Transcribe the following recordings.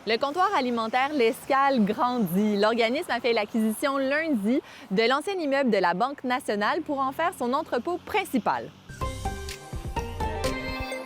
Le comptoir alimentaire L'Escale grandit. L'organisme a fait l'acquisition lundi de l'ancien immeuble de la Banque nationale pour en faire son entrepôt principal.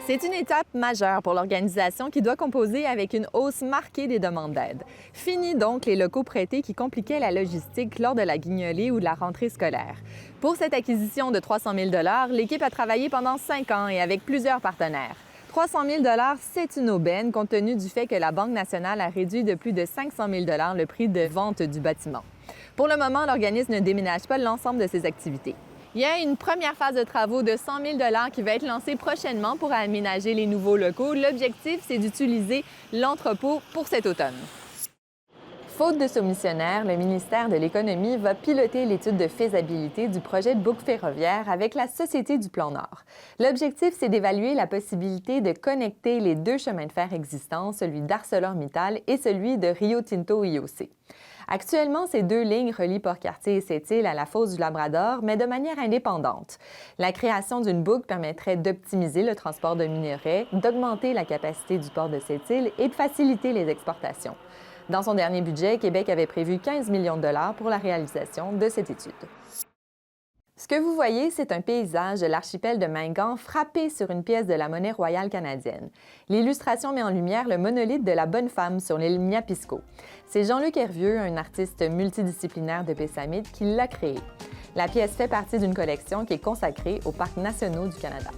C'est une étape majeure pour l'organisation qui doit composer avec une hausse marquée des demandes d'aide. Fini donc les locaux prêtés qui compliquaient la logistique lors de la guignolée ou de la rentrée scolaire. Pour cette acquisition de 300 000 l'équipe a travaillé pendant 5 ans et avec plusieurs partenaires. 300 000 c'est une aubaine compte tenu du fait que la Banque nationale a réduit de plus de 500 000 le prix de vente du bâtiment. Pour le moment, l'organisme ne déménage pas l'ensemble de ses activités. Il y a une première phase de travaux de 100 000 qui va être lancée prochainement pour aménager les nouveaux locaux. L'objectif, c'est d'utiliser l'entrepôt pour cet automne. Faute de soumissionnaire, le ministère de l'Économie va piloter l'étude de faisabilité du projet de boucle ferroviaire avec la Société du Plan Nord. L'objectif, c'est d'évaluer la possibilité de connecter les 2 chemins de fer existants, celui d'ArcelorMittal et celui de Rio Tinto IOC. Actuellement, ces 2 lignes relient Port-Cartier et Sept-Îles à la fosse du Labrador, mais de manière indépendante. La création d'une boucle permettrait d'optimiser le transport de minerais, d'augmenter la capacité du port de Sept-Îles et de faciliter les exportations. Dans son dernier budget, Québec avait prévu 15 millions de dollars pour la réalisation de cette étude. Ce que vous voyez, c'est un paysage de l'archipel de Mingan frappé sur une pièce de la monnaie royale canadienne. L'illustration met en lumière le monolithe de la Bonne Femme sur l'île Miapisco. C'est Jean-Luc Hervieux, un artiste multidisciplinaire de Pessamit, qui l'a créé. La pièce fait partie d'une collection qui est consacrée aux parcs nationaux du Canada.